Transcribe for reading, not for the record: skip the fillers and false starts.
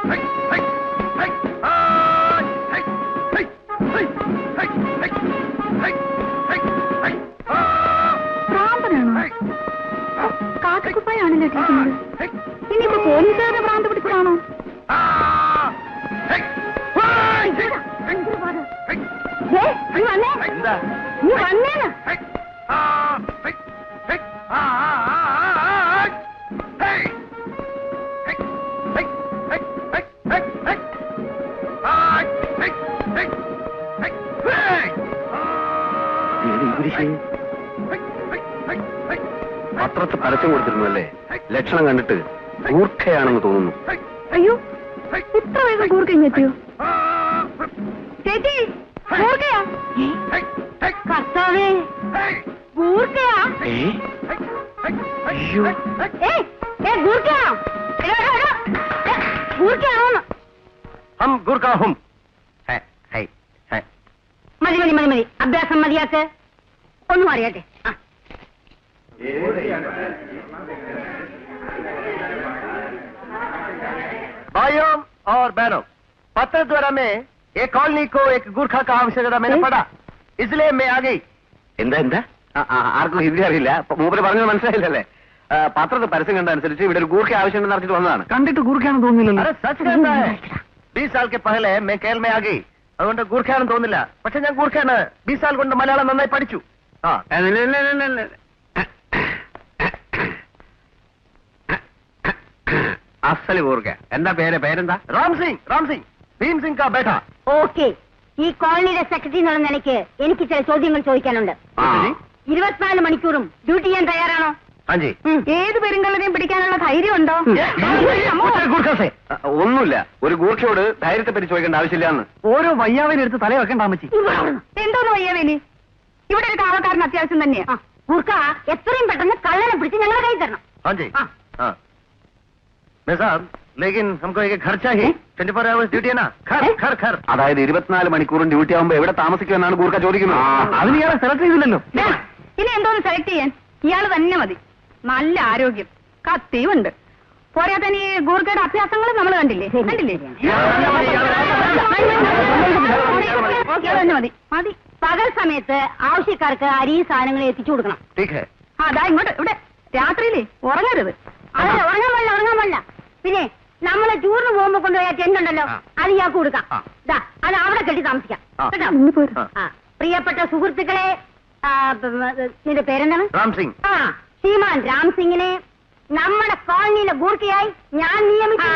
വേണ്ട. ഭ്രാന്തനാണോ? കാക്കക്കുപ്പായാണല്ലോ ഇട്ടിരിക്കുന്നത്. ഇനിയിപ്പോ പോലീസുകാരുടെ ഭ്രാന്ത് പിടിച്ചതാണോ? നീ വന്നേന. പത്രത്തിൽ പരസ്യം കൊടുത്തിരുന്നല്ലേ? ലക്ഷണം കണ്ടിട്ട് ഗൂർഖയാണെന്ന് തോന്നുന്നു. അയ്യോ, ഇത്ര വേഗം ഗൂർഖ എത്തിയോ? ചേച്ചി, ഗൂർഖയാ? കർത്താവേ, ഗൂർഖയാ? ഗൂർഖയാണോന്ന്? ഹം ഗൂർഖാ ഹും. മതി മതി മതി മതി, അഭ്യാസം മതിയാക്ക്. ഒന്നും അറിയാട്ടെ. भाइयों और बहनों, पत्र द्वारा में एक कॉलोनी को एक गुरखा का आवश्यकता मैंने पढ़ा, इसलिए मैं आ गई. എന്താ എന്താ? ആർക്കും ഹിന്ദി അറിയില്ല, മൂപ്പര് പറഞ്ഞത് മനസ്സിലായില്ലല്ലേ? പത്രത്തിൽ പരസ്യം കണ്ടനുസരിച്ച് ഇവിടെ ഒരു ഗൂർഖ ആവശ്യമുണ്ടെന്ന് പറഞ്ഞിട്ട് വന്നതാണ്. കണ്ടിട്ട് ഗൂർഖയാണെന്ന് തോന്നുന്നില്ലല്ലോ. 20 साल के पहले मैं केरल में आ गई, അതുകൊണ്ട് ഗൂർഖയാണെന്ന് തോന്നില്ല. പക്ഷെ ഞാൻ ഗൂർഖയാണ്. 20 साल കൊണ്ട് മലയാളം നന്നായി പഠിച്ചു. അസൽ ഗൂർഖ. എന്താ പേരെന്താ? രാം സിംഗ് ഭീം സിംഗ് കാ ബേട്ട. ഓക്കെ, ഈ കോളനിയുടെ സെക്രട്ടറി എന്നുള്ള നിലയ്ക്ക് എനിക്ക് ചില ചോദ്യങ്ങൾ ചോദിക്കാനുണ്ട്. 24 മണിക്കൂറും ഡ്യൂട്ടി ചെയ്യാൻ തയ്യാറാണോ? ഏത് പെരുങ്കള്ളനെയും പിടിക്കാനുള്ള ധൈര്യമുണ്ടോ? ഒന്നുമില്ല, ഒരു ഗൂർഖയോട് ധൈര്യത്തെ പറ്റി ചോദിക്കേണ്ട ആവശ്യമില്ലാന്ന്. ഓരോ വയ്യാവേനെ എടുത്ത് തല വെക്കേണ്ട അമ്മച്ചി. എന്തോന്ന് വയ്യാവേനി? ഇവിടെ ഒരു കാവക്കാരൻ അത്യാവശ്യം തന്നെയാ. ഗൂർഖ എത്രയും പെട്ടെന്ന് കള്ളനെ പിടിച്ച് ഞങ്ങളെ കൈ തരണം. लेकिन हमको एक घर चाहिए. 24 hours ड्यूटी है ना? घर. അതായത് 24 മണിക്കൂറും ഡ്യൂട്ടി ആവുമ്പോ എവിടെ താമസിക്കുമെന്നാണ് ഗൂർഖ ചോദിക്കുന്നത്. അതിന് ഇയാളെ സെലക്ട് ചെയ്തില്ലല്ലോ. ഇനി എന്തോന്ന് സെലക്ട് ചെയ്യാൻ? ഇയാള് തന്നെ മതി. നല്ല ആരോഗ്യം, കത്തിയുണ്ട്. പോരാതെ ഈ ഗൂർഖയുടെ അഭ്യാസങ്ങൾ നമ്മൾ കണ്ടില്ലേ? മതി. പകൽ സമയത്ത് ആവശ്യക്കാർക്ക് അരി സാധനങ്ങൾ എത്തിച്ചു കൊടുക്കണം. അതാ ഇങ്ങോട്ട്. ഇവിടെ രാത്രിയിലേ ഉറങ്ങരുത്. അതല്ല, ഉറങ്ങാൻ പാടില്ല. പിന്നെ നമ്മളെ ടൂറിന് പോകുമ്പോ കൊണ്ടുപോയ ടെന്റ് ഉണ്ടല്ലോ, അത് ഇയാൾക്ക് കൊടുക്കാം. അത് അവിടെ കെട്ടി താമസിക്കാം കേട്ടോ. പ്രിയപ്പെട്ട സുഹൃത്തുക്കളെ, നിന്റെ പേരെന്താണ്? രാംസിംഗ്. ശ്രീമാൻ രാംസിംഗിനെ നമ്മുടെ കോളനിയിലെ ഗൂർഖയായി ഞാൻ നിയമിച്ചു.